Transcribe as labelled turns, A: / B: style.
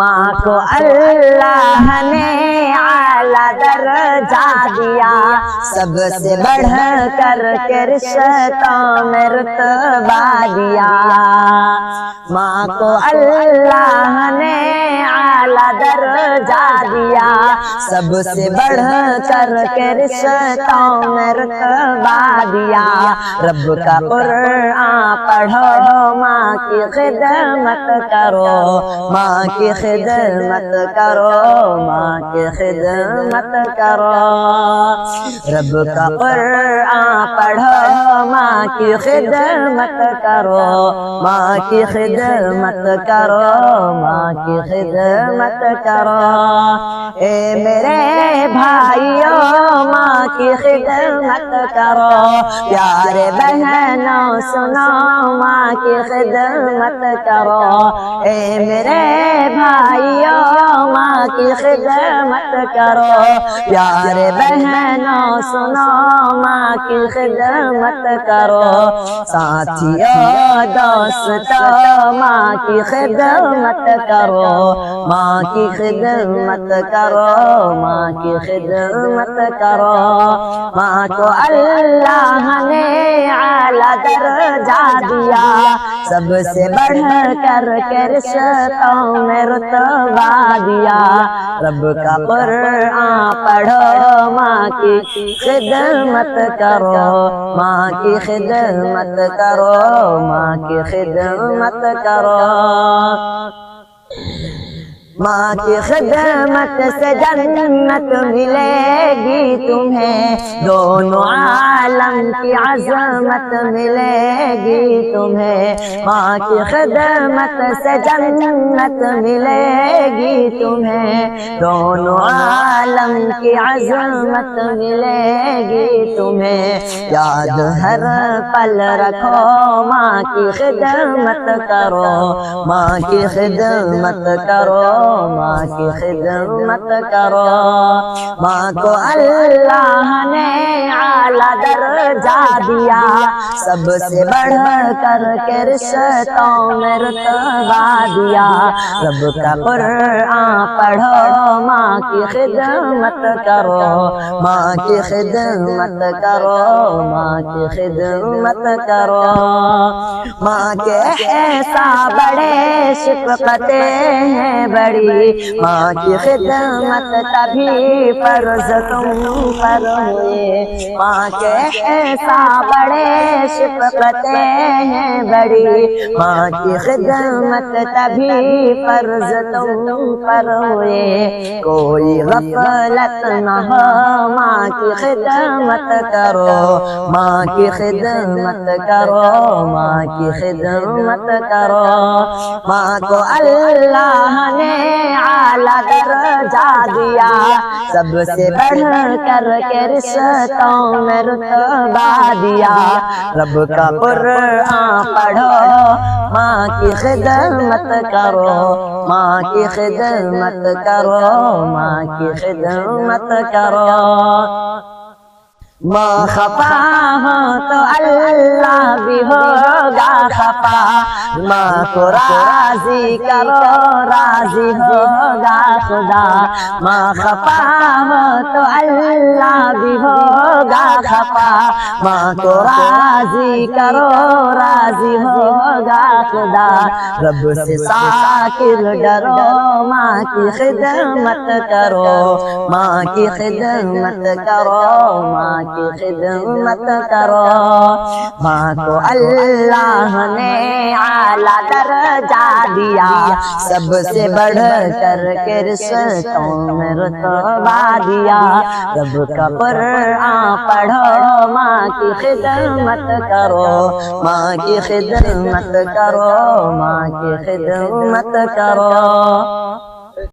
A: ماں کو اللہ نے اعلیٰ درجہ دیا، سب سے بڑھ کر کے رشتوں میں رتبہ دیا۔ ماں کو اللہ نے اعلیٰ درجہ دیا، سب سے بڑھ کر کے رشتوں میں رتبہ دیا۔ رب کا قرآن پڑھو، ماں کی خدمت کرو، ماں کی خدمت کرو، ماں کی خدمت کرو۔ رب کا قرآن پڑھو، ماں کی خدمت کرو، ماں کی خدمت کرو، ماں کی خدمت کرو۔ اے میرے بھائیوں ماں کی خدمت کرو، پیارے بہنوں سنو ماں کی خدمت کرو۔ اے میرے بھائیوں ماں کی خدمت کرو، پیارے بہنوں سنو ماں کی خدمت کرو۔ ساتھیوں دوستوں ماں کی خدمت کرو، ماں کی خدمت کرو، ماں کی خدمت کرو۔ ماں کو اللہ نے اعلیٰ درجہ دیا، سب سے بڑھ کر کے رشتوں میں رتبہ دیا۔ رب کا قرآن پڑھو، ماں کی خدمت کرو، ماں کی خدمت کرو، ماں کی خدمت کرو۔ ماں کی خدمت سے جنت ملے گی تمہیں، دونوں عالم کی عظمت ملے گی تمہیں۔ ماں کی خدمت سے جنت ملے گی تمہیں، دونوں عالم کی عظمت ملے گی تمہیں۔ یاد ہر پل رکھو، ماں کی خدمت کرو، ماں کی خدمت کرو، ماں کی خدمت کرو۔ ماں کو اللہ نے اعلیٰ درجہ دیا، سب سے بڑھ کر کے رشتوں میں رتبہ دیا۔ رب کا قرآن پڑھو، ماں کی خدمت کرو، ماں کی خدمت کرو، ماں کی خدمت کرو۔ ماں کے احسان بڑے، شفقتیں ہیں بڑی، ماں کی خدمت تبھی فرض تم پر ہوئے۔ ماں کے احسان بڑے، شفقتیں ہیں بڑی، ماں کی خدمت تبھی فرض تم پر ہوئے۔ کوئی غفلت نہ ہو، ماں کی خدمت کرو، ماں کی خدمت کرو، ماں کی خدمت کرو۔ ماں کو اللہ نے اعلیٰ درجہ دیا، سب سے بڑھ کر کے رشتوں میں رتبہ دیا۔ رب کا قرآن پڑھو، ماں کی خدمت کرو، ماں کی خدمت کرو، ماں کی خدمت کرو۔ ماں خفا ہو تو اللہ بھی ہوگا خفا، ماں کو راضی کرو راضی ہوگا خدا۔ ماں خفا ہو تو اللہ بھی ہوگا خفا، ماں کو راضی کرو راضی ہوگا خدا۔ رب سے ساکر ڈرو، ماں کی خدمت کرو، ماں کی خدمت کرو، ماں کی خدمت کرو۔ ماں کو اللہ نے اعلیٰ درجہ دیا، سب سے بڑھ کر کے رشتوں میں رتبہ دیا۔ رب کا قرآن پڑھو، ماں کی خدمت کرو، ماں کی خدمت کرو، ماں کی خدمت کرو۔